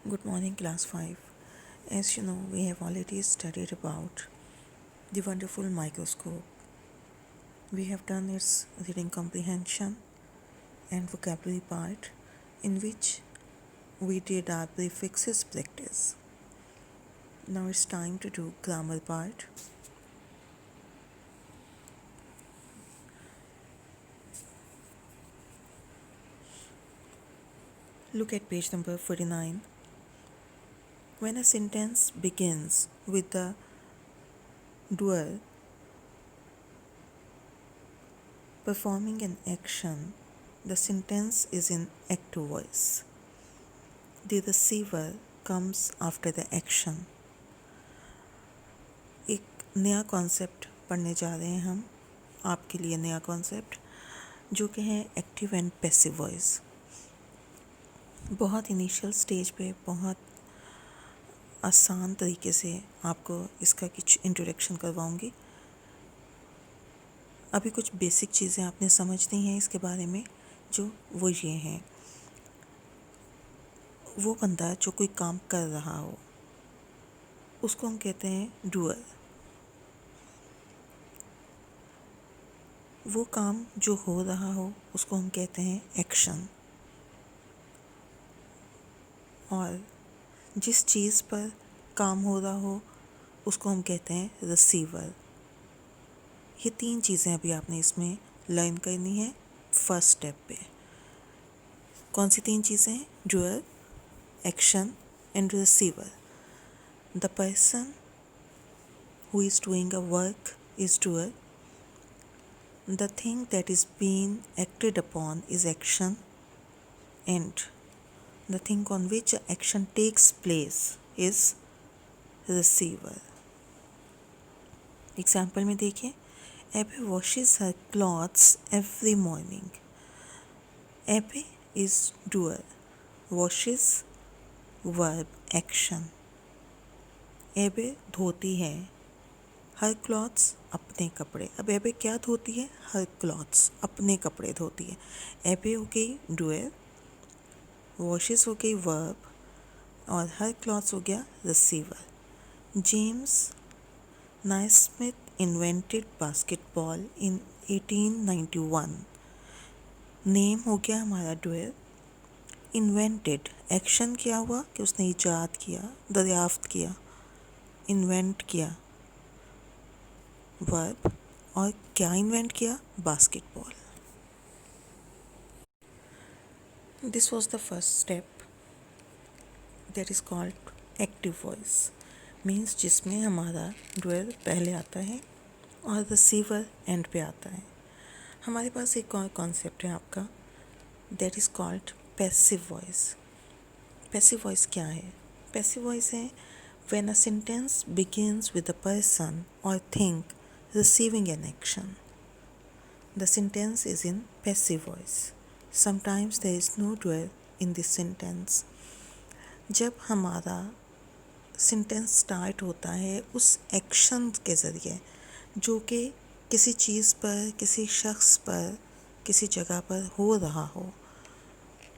Good morning, class 5. As you know, we have already studied about the wonderful microscope. We have done its reading comprehension and vocabulary part, in which we did our prefixes practice. Now it's time to do grammar part. Look at page number 49. When a sentence begins with the doer performing an action, the sentence is in active voice. The receiver comes after the action. एक नया concept पढ़ने जा रहे हैं हम, आपके लिए नया कॉन्सेप्ट, जो कि है एक्टिव एंड पैसिव वॉइस। बहुत इनिशियल स्टेज पे बहुत आसान तरीके से आपको इसका कुछ इंट्रोडक्शन करवाऊंगी। अभी कुछ बेसिक चीज़ें आपने समझनी हैं इसके बारे में, जो वो ये हैं। वो बंदा जो कोई काम कर रहा हो उसको हम कहते हैं डूअर। वो काम जो हो रहा हो उसको हम कहते हैं एक्शन। और जिस चीज़ पर काम हो रहा हो उसको हम कहते हैं रिसीवर। ये तीन चीज़ें अभी आपने इसमें लर्न करनी है फर्स्ट स्टेप पे। कौन सी तीन चीज़ें हैं? Doer, action and receiver. The person who is doing a work is doer. The thing that is being acted upon is action, and the thing on which action takes place is receiver. Example में देखिए, Abby washes her clothes every morning. Abby is doer. Washes verb action. Abby धोती है हर clothes अपने कपड़े। अब एबे क्या धोती है? हर clothes अपने कपड़े धोती है। एबे हो गई डूअर, वॉशेस हो गई वर्ब, और हर क्लॉथ्स हो गया receiver. James Naismith invented basketball in 1891। Name हो गया हमारा डूअर। इन्वेंटेड एक्शन क्या हुआ कि उसने ईजाद किया, दरियाफ्त किया, इन्वेंट किया वर्ब, और क्या इन्वेंट किया? Basketball. This was the first step that is called active voice, means जिसमें हमारा डूअर पहले आता है और रिसीवर एंड पे आता है। हमारे पास एक और कॉन्सेप्ट है आपका, that is called passive voice. Passive voice क्या है? पैसिव वॉइस है when a sentence begins with a person और thing receiving an action. The sentence is in passive voice. Sometimes there is no doer in this sentence. जब हमारा sentence start होता है उस action के ज़रिए जो कि किसी चीज़ पर, किसी शख्स पर, किसी जगह पर हो रहा हो,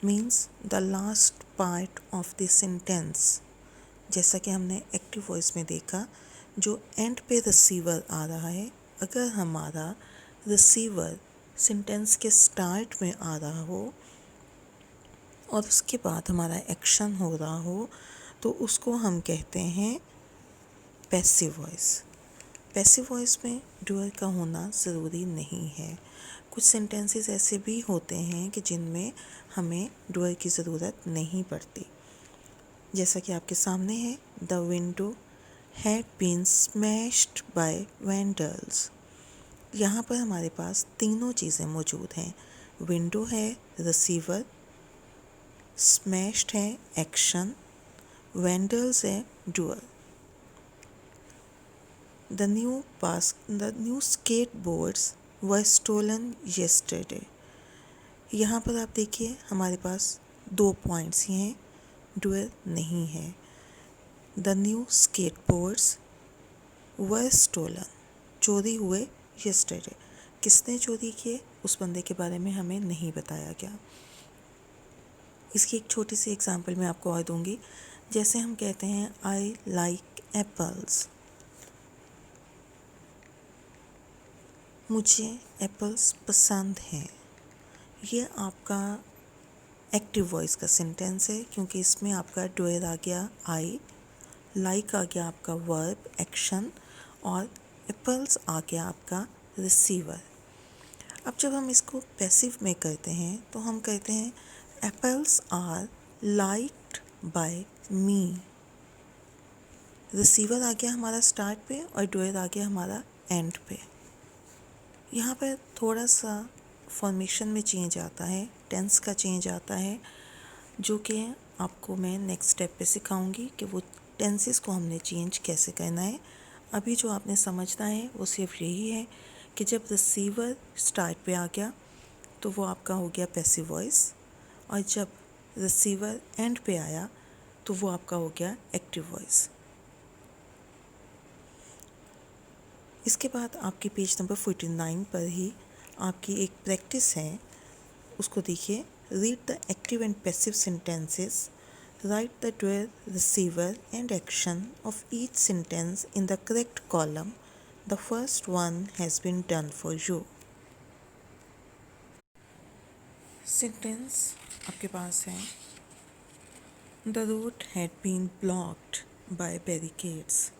means the last part of the sentence, जैसा कि हमने एक्टिव वॉइस में देखा, जो एंड पे रिसीवर आ रहा है। अगर हमारा रिसीवर सेंटेंस के स्टार्ट में आ रहा हो और उसके बाद हमारा एक्शन हो रहा हो तो उसको हम कहते हैं पैसिव वॉइस। पैसिव वॉइस में डूअर का होना ज़रूरी नहीं है। कुछ सेंटेंसेस ऐसे भी होते हैं कि जिनमें हमें डूअर की ज़रूरत नहीं पड़ती, जैसा कि आपके सामने है, the window had been smashed by vandals. यहाँ पर हमारे पास तीनों चीज़ें मौजूद हैं। विंडो है रिसीवर, स्मैश्ड है एक्शन, वैंडल्स है doer. The new skate boards were stolen yesterday. यहाँ पर आप देखिए हमारे पास दो पॉइंट्स ही हैं, डूअर नहीं है। The new skateboards were stolen, चोरी हुए येस्टरडे। किसने चोरी किए उस बंदे के बारे में हमें नहीं बताया गया। इसकी एक छोटी सी एग्जांपल मैं आपको और दूंगी। जैसे हम कहते हैं आई लाइक एप्पल्स, मुझे एप्पल्स पसंद हैं। ये आपका एक्टिव वॉइस का सेंटेंस है क्योंकि इसमें आपका डूयर आ गया आई, लाइक आ गया आपका वर्ब एक्शन, और एप्पल्स आ गया आपका रिसीवर। अब जब हम इसको पैसिव में करते हैं तो हम कहते हैं apples are liked by me. Receiver आ गया हमारा स्टार्ट पे और डूयर आ गया हमारा एंड पे। यहाँ पर थोड़ा सा फॉर्मेशन में चेंज आता है, टेंस का चेंज आता है, जो कि आपको मैं नेक्स्ट स्टेप पे सिखाऊंगी कि वो टेंसेस को हमने चेंज कैसे करना है। अभी जो आपने समझना है वो सिर्फ यही है कि जब रिसीवर स्टार्ट पे आ गया तो वो आपका हो गया पैसिव वॉइस, और जब रिसीवर एंड पे आया तो वो आपका हो गया एक्टिव वॉइस। इसके बाद आपके पेज नंबर 49 पर ही आपकी एक प्रैक्टिस है, उसको देखिए। Read the active and passive sentences, write the doer, receiver and action of each sentence in the correct column. The first one has been done for you. Sentence आपके पास है, the road had been blocked by barricades.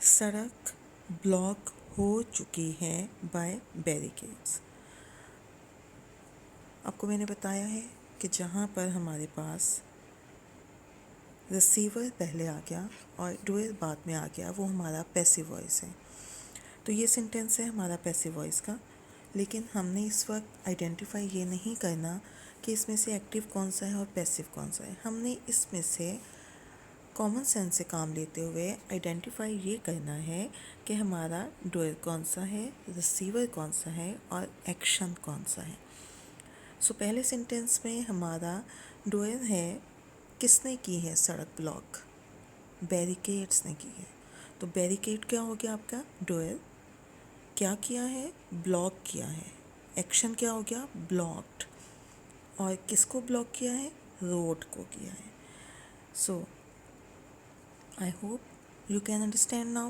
सड़क block हो चुकी है bye barricades. आपको मैंने बताया है कि जहाँ पर हमारे पास रिसीवर पहले आ गया और डूयर बाद में आ गया वो हमारा पैसिव वॉइस है। तो ये सेंटेंस है हमारा पैसिव वॉइस का, लेकिन हमने इस वक्त आइडेंटिफाई ये नहीं करना कि इसमें से एक्टिव कौन सा है और पैसिव कौन सा है। हमने इसमें से कॉमन सेंस से काम लेते हुए आइडेंटिफाई ये करना है कि हमारा डूयर कौन सा है, रिसीवर कौन सा है और एक्शन कौन सा है। सो पहले सेंटेंस में हमारा डूयर है, किसने की है सड़क ब्लॉक, बैरिकेड्स ने की है। तो बैरिकेड क्या हो गया आपका, डूयर क्या किया है, ब्लॉक किया है। एक्शन क्या हो गया, ब्लॉक्ड, और किसको ब्लॉक किया है, रोड को किया है। सो I hope you can understand now.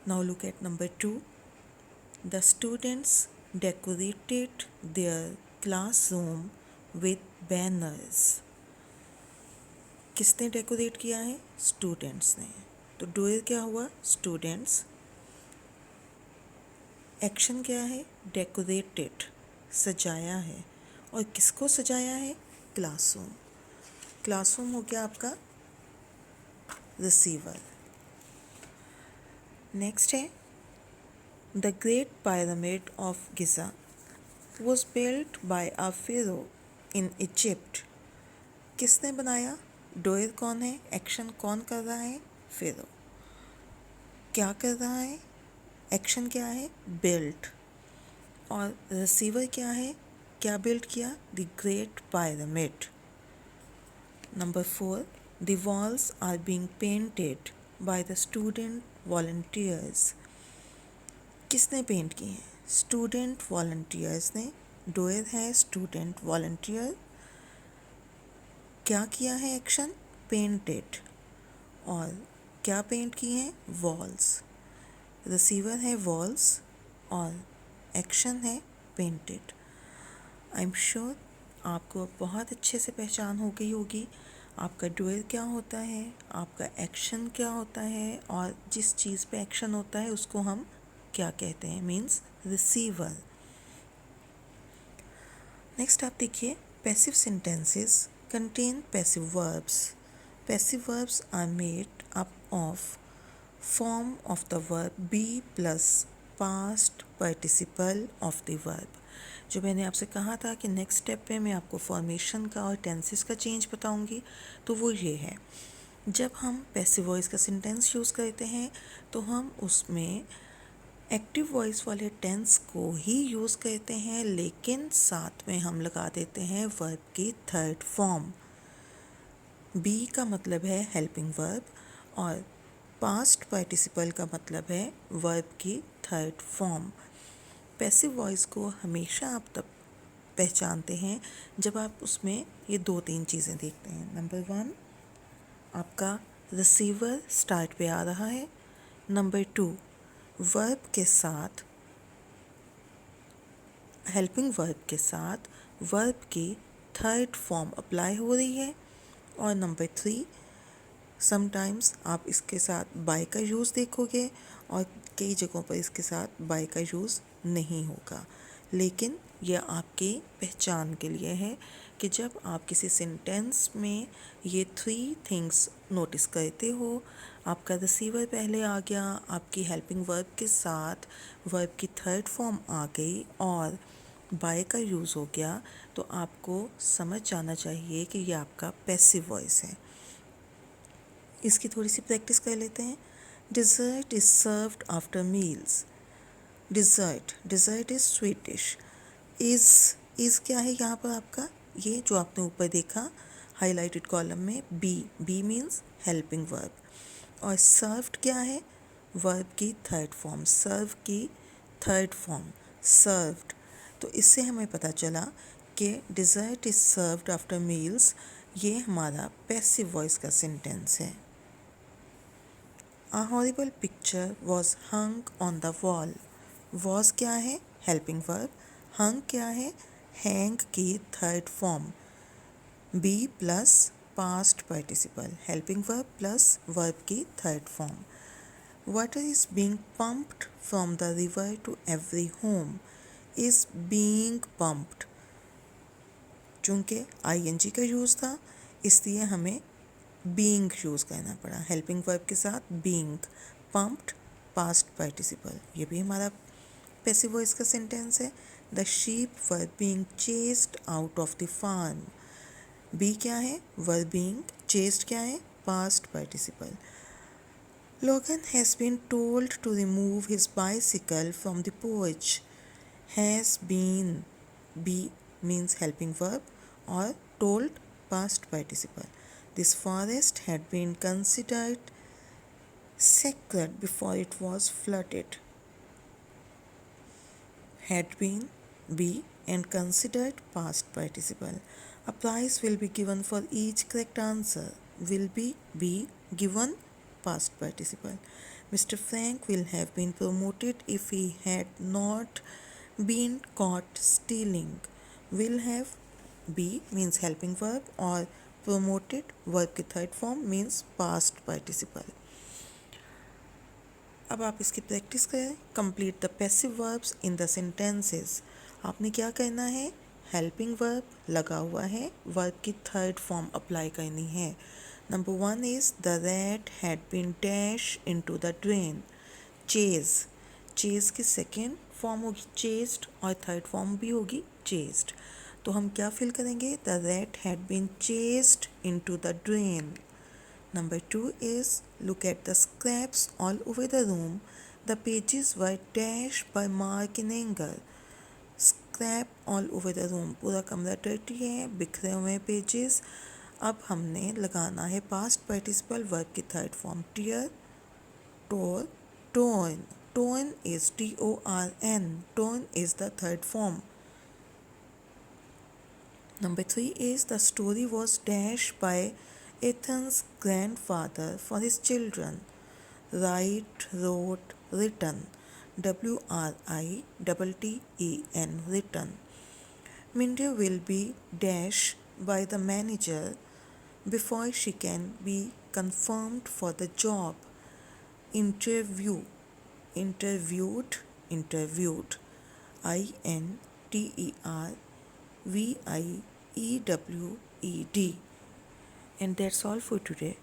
Now look at number 2. The students decorated their classroom with banners. किसने डेकोरेट किया है, स्टूडेंट्स ने। तो डूयर क्या हुआ, स्टूडेंट्स। एक्शन क्या है, डेकोरेटेड, सजाया है। और किसको सजाया है, क्लासरूम। क्लासरूम हो गया आपका रिसीवर। नेक्स्ट है, the great pyramid of Giza was built by a pharaoh in Egypt. किसने बनाया, डोयर कौन है, एक्शन कौन कर रहा है, फेरो। क्या कर रहा है, एक्शन क्या है, बिल्ट, और रिसीवर क्या है, क्या बिल्ट किया, the great pyramid। Number 4, the walls are being painted by the student volunteers. किसने पेंट की है, स्टूडेंट वॉलंटियर्स ने। डोयर है स्टूडेंट वॉलंटियर, क्या किया है, एक्शन, पेंटेड, और क्या पेंट की है, वॉल्स। रिसीवर है वॉल्स और एक्शन है पेंटेड। आई एम श्योर आपको बहुत अच्छे से पहचान हो गई होगी आपका डूयर क्या होता है, आपका एक्शन क्या होता है, और जिस चीज़ पे एक्शन होता है उसको हम क्या कहते हैं, मीन्स रिसीवर। नेक्स्ट आप देखिए, passive sentences contain passive verbs. Passive verbs are made up of form of the verb be plus past participle of the verb. जो मैंने आपसे कहा था कि नेक्स्ट स्टेप पे मैं आपको फॉर्मेशन का और टेंसेस का चेंज बताऊंगी, तो वो ये है, जब हम पैसिव वॉइस का सेंटेंस यूज़ करते हैं तो हम उसमें एक्टिव वॉइस वाले टेंस को ही यूज़ करते हैं, लेकिन साथ में हम लगा देते हैं वर्ब की थर्ड फॉर्म। बी का मतलब है हेल्पिंग वर्ब और पास्ट पार्टिसिपल का मतलब है वर्ब की थर्ड फॉर्म। पैसिव वॉइस को हमेशा आप तब पहचानते हैं जब आप उसमें ये 2-3 चीज़ें देखते हैं। नंबर 1, आपका रिसीवर स्टार्ट पे आ रहा है। नंबर 2, वर्ब के साथ, हेल्पिंग वर्ब के साथ वर्ब की थर्ड फॉर्म अप्लाई हो रही है। और नंबर 3, समटाइम्स आप इसके साथ बाय का यूज़ देखोगे और कई जगहों पर इसके साथ बाय का यूज़ नहीं होगा। लेकिन यह आपकी पहचान के लिए है कि जब आप किसी सेंटेंस में ये 3 थिंग्स नोटिस करते हो, आपका रिसीवर पहले आ गया, आपकी हेल्पिंग वर्ब के साथ वर्ब की थर्ड फॉर्म आ गई और बाय का यूज़ हो गया, तो आपको समझ जाना चाहिए कि ये आपका पैसिव वॉइस है। इसकी थोड़ी सी प्रैक्टिस कर लेते हैं। Dessert is served after meals. Dessert is sweet dish. Is क्या है यहाँ पर आपका, ये जो आपने ऊपर देखा हाईलाइटेड कॉलम में, बी मीन्स हेल्पिंग वर्ब। और सर्व्ड क्या है, वर्ब की थर्ड फॉर्म, सर्व की थर्ड फॉर्म सर्व्ड। तो इससे हमें पता चला कि dessert is served after meals ये हमारा पैसिव वॉइस का सेंटेंस है। A horrible picture was hung on the wall. Was क्या है, हेल्पिंग वर्ब। hung क्या है, हैंग की third form, be plus past participle, helping verb plus verb की third form. Water is being pumped from the river to every home. Is being pumped, चूँकि ING का use था इसलिए हमें being use करना पड़ा, हेल्पिंग वर्ब के साथ बीइंग, पम्प्ड पास्ट पार्टिसिपल। ये भी हमारा पैसिव वॉइस का सेंटेंस है। The sheep were being chased out of the farm. Be क्या है, वर बीइंग, चेस्ड क्या है, past participle. Logan has been told to remove his bicycle from the porch. Has been, be means helping verb or told past participle. This forest had been considered sacred before it was flooded. Had been, be and considered past participle. A prize will be given for each correct answer. Will be given past participle. Mr. Frank will have been promoted if he had not been caught stealing. Will have, be means helping verb or promoted verb की third form means past participle. अब आप इसकी practice करें। Complete the passive verbs in the sentences. आपने क्या करना है, helping verb लगा हुआ है, वर्ब की थर्ड फॉर्म अप्लाई करनी है। Number 1 is the rat had been dash into the drain. Chase की सेकेंड फॉर्म होगी चेस्ड और थर्ड फॉर्म भी होगी चेस्ड। तो हम क्या फिल करेंगे, the rat had been chased into the drain. Number 2 is look at the scraps all over the room. The pages were dashed by mark in anger. Scrap all over the room, पूरा कमरा dirty है, बिखरे हुए pages. अब हमने लगाना है past participle verb की third form, tear, tore, torn. Torn is TORN. Torn is the third form. Number 3 is the story was dashed by Ethan's grandfather for his children. Write, wrote, written. WRITTEN, written. Mindy will be dashed by the manager before she can be confirmed for the job. Interviewed. INTERVIEWED. And that's all for today.